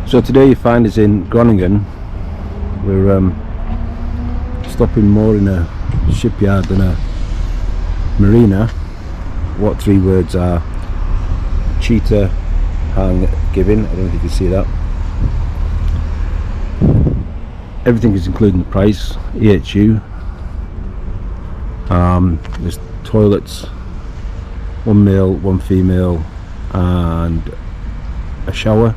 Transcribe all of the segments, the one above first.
So today you find us in Groningen. We're stopping more in a shipyard than a marina. What three words are? Cheetah, hang, giving. I don't know if you can see that. Everything is included in the price. EHU. There's toilets, one male, one female, and a shower.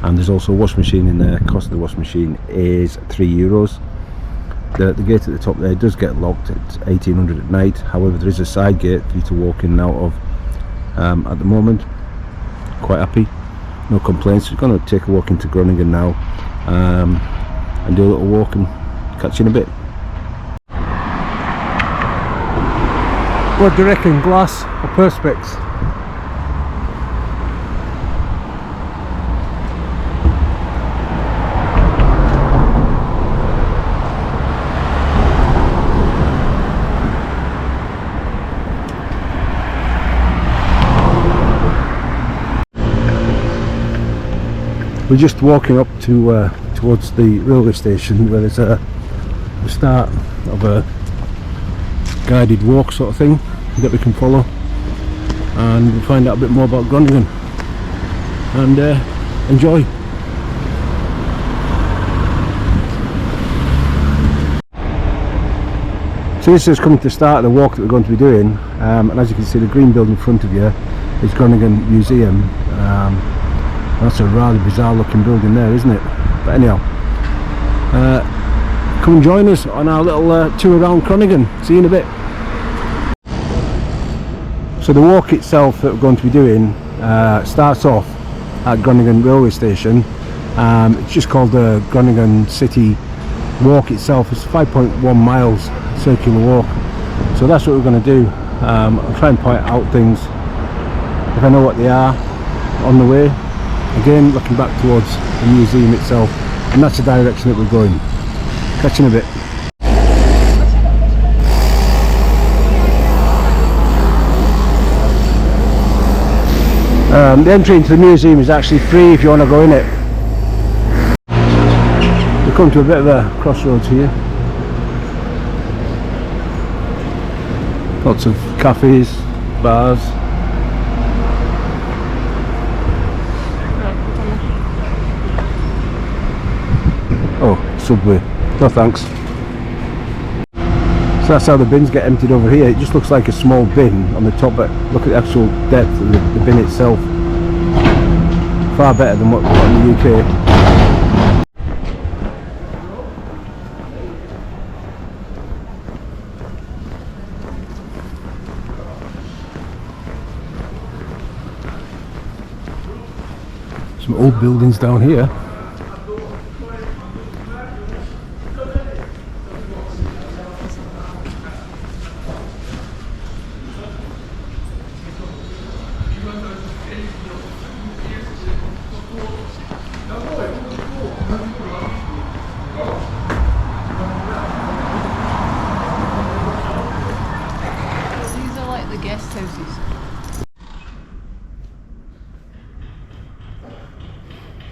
And there's also a wash machine in there. Cost of the wash machine is €3. The gate at the top there does get locked at 1800 at night. However, there is a side gate for you to walk in and out of. At the moment, quite happy, no complaints. We're going to take a walk into Groningen now and do a little walk and catch you in a bit. What do you reckon, glass or perspex? We're just walking up to towards the railway station, where there's the start of a guided walk sort of thing that we can follow, and we'll find out a bit more about Groningen and enjoy. So this is coming to the start of the walk that we're going to be doing, and as you can see, the green building in front of you is Groningen Museum. That's a rather bizarre looking building there, isn't it? But anyhow, come and join us on our little tour around Groningen. See you in a bit. So the walk itself that we're going to be doing starts off at Groningen railway station. It's just called the Groningen City Walk itself. It's 5.1 miles circular walk. So that's what we're going to do. I'll try and point out things if I know what they are on the way. Again, looking back towards the museum itself, and that's the direction that we're going. Catch you in a bit. The entry into the museum is actually free if you want to go in it. We come to a bit of a crossroads here. Lots of cafes, bars. Oh, Subway. No thanks. So that's how the bins get emptied over here. It just looks like a small bin on the top, but look at the actual depth of the bin itself. Far better than what we've got in the UK. Some old buildings down here.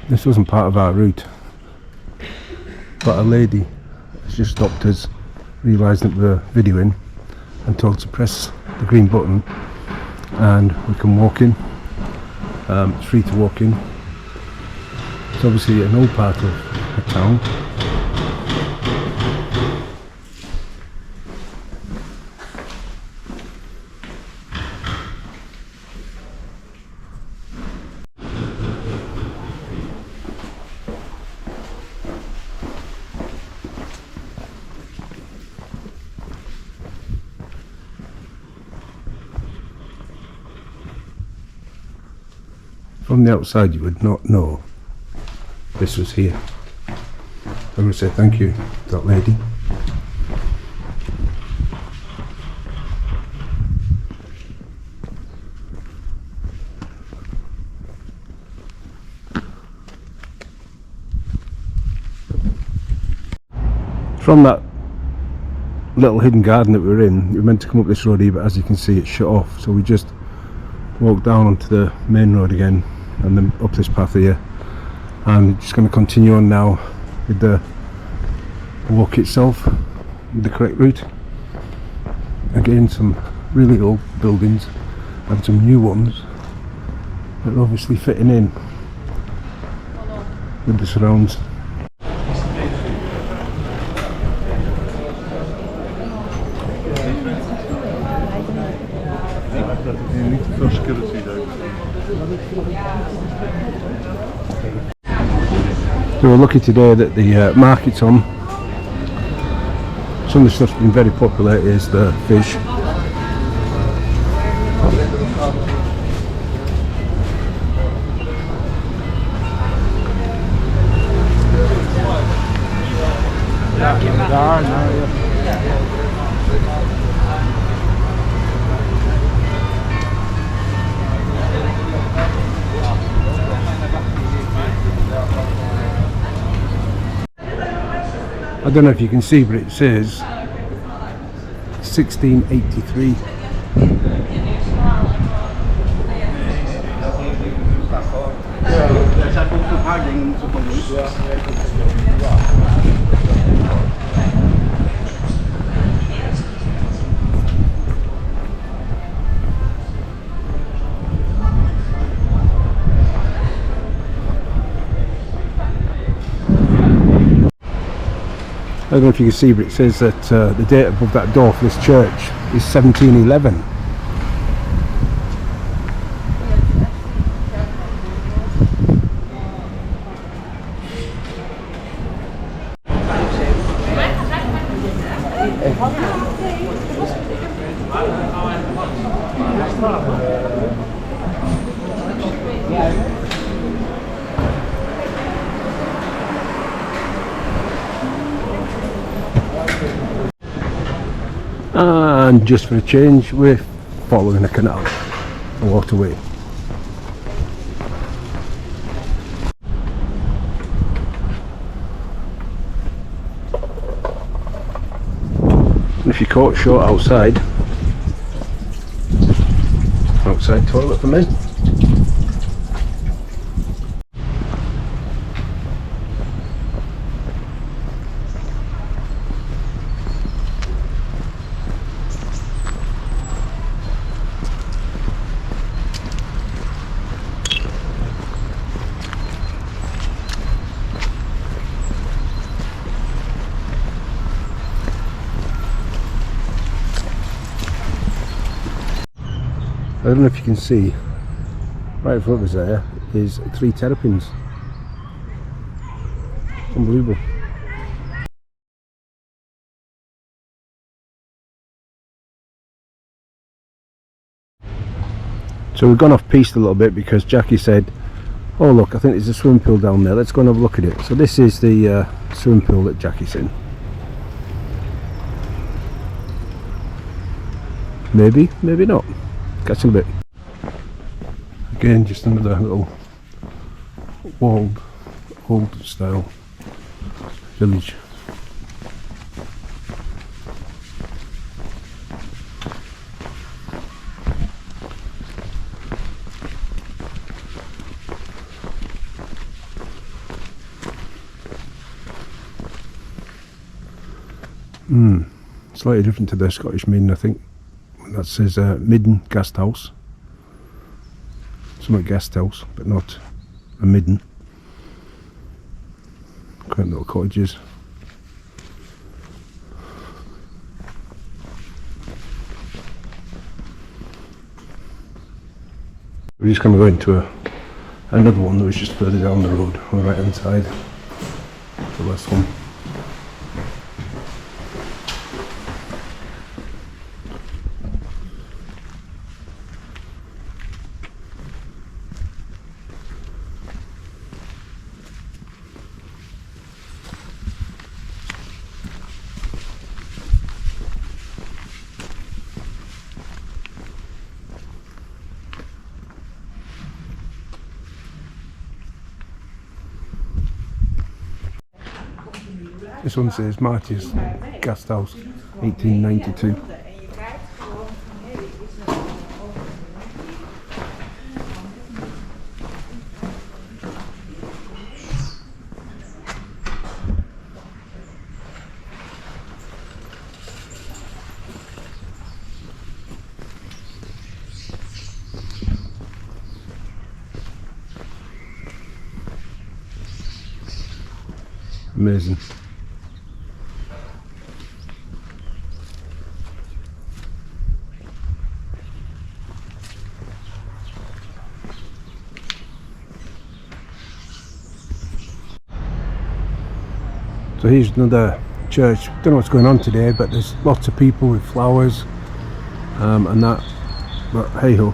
This wasn't part of our route, but a lady has just stopped us, realised that we're videoing, and told to press the green button and we can walk in. It's free to walk in. It's obviously an old part of the town. From the outside you would not know this was here. I'm going to say thank you to that lady. From that little hidden garden that we were in, we were meant to come up this road here, but as you can see it's shut off, so we just walked down onto the main road again and then up this path here, I'm just going to continue on now with the walk itself, with the correct route. Again, some really old buildings and some new ones that are obviously fitting in with the surrounds. So we're lucky today that the market's on. Some of the stuff's been very popular is the fish. I don't know if you can see, but it says 1683. I don't know if you can see, but it says that the date above that door for this church is 1711. And just for a change, we're following a canal, a waterway. And if you're caught short outside toilet for men. I don't know if you can see, right in front of us there is 3 terrapins. Unbelievable. So we've gone off piste a little bit because Jackie said, oh look, I think there's a swimming pool down there, let's go and have a look at it. So this is the swimming pool that Jackie's in. Maybe, maybe not. Catch in a bit. Again, just another little walled, old style village. Slightly different to the Scottish Midden, I think. That says Midden Guest House. Somewhat guest house, but not a midden. Quite little cottages. We're just going to go into another one that was just further down the road on the right hand side. The last one. This one says Marty's Guest House, 1892. Amazing. So here's another church. Don't know what's going on today, but there's lots of people with flowers and that, but hey ho.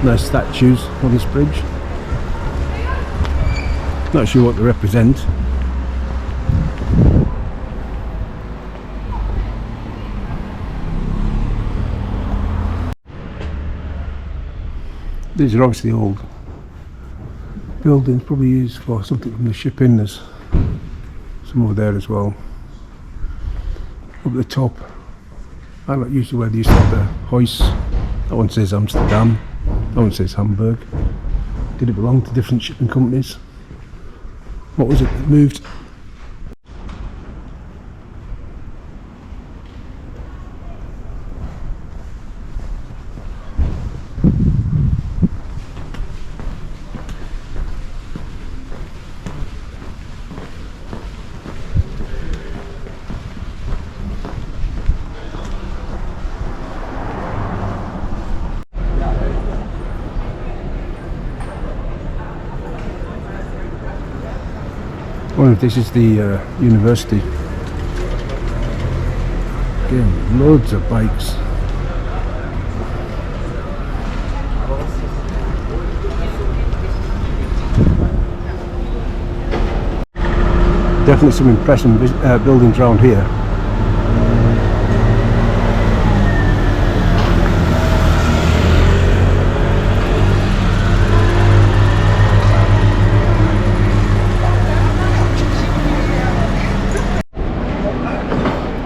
Nice statues on this bridge. Not sure what they represent. These are obviously old buildings, probably used for something from the shipping. There's some over there as well. Up at the top, I like usually where they used to have the hoists. That one says Amsterdam, that one says Hamburg. Did it belong to different shipping companies? What was it that moved? I wonder if this is the university. Again, loads of bikes. Definitely some impressive buildings around here.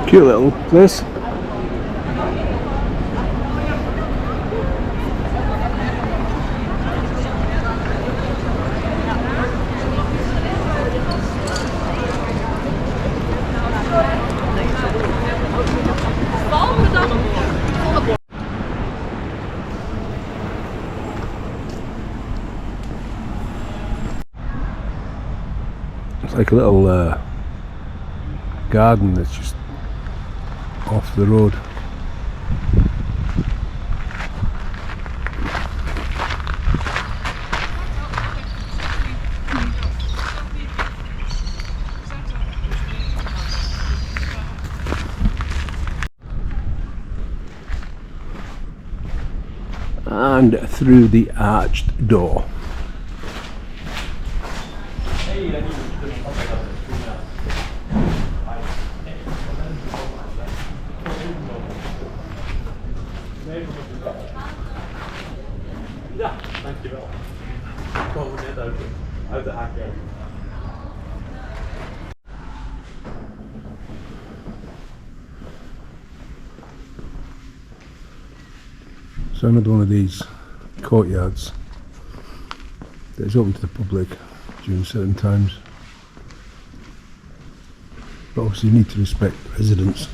Cute little place. It's like a little garden that's just off the road. And through the arched door. Ja, dankjewel. Ik kwam er net uit de haakje. So another one of these courtyards that is open to the public during certain times. But obviously you need to respect residents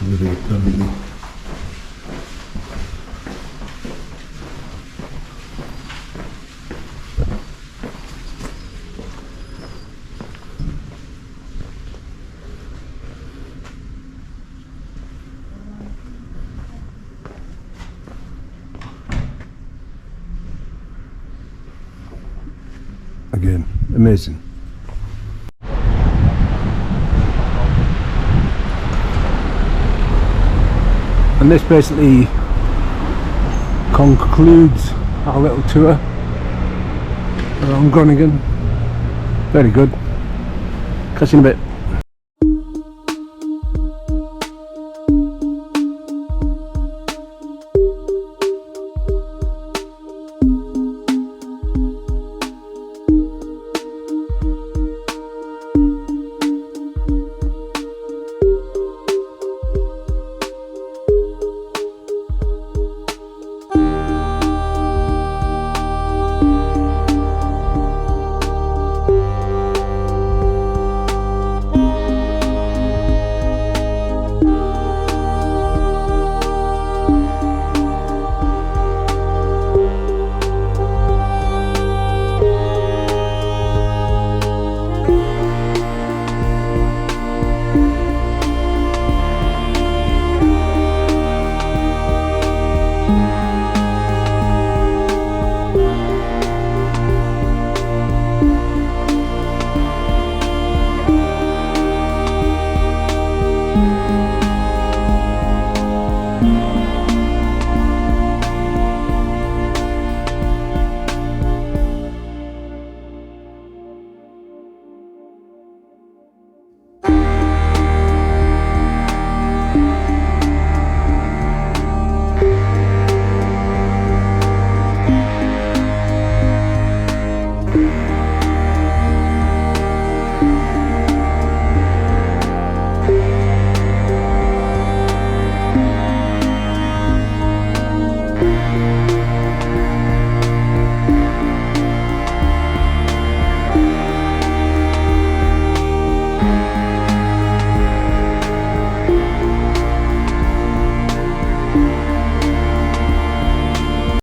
living it permanently. Again, amazing. And this basically concludes our little tour around Groningen. Very good. Catch you in a bit.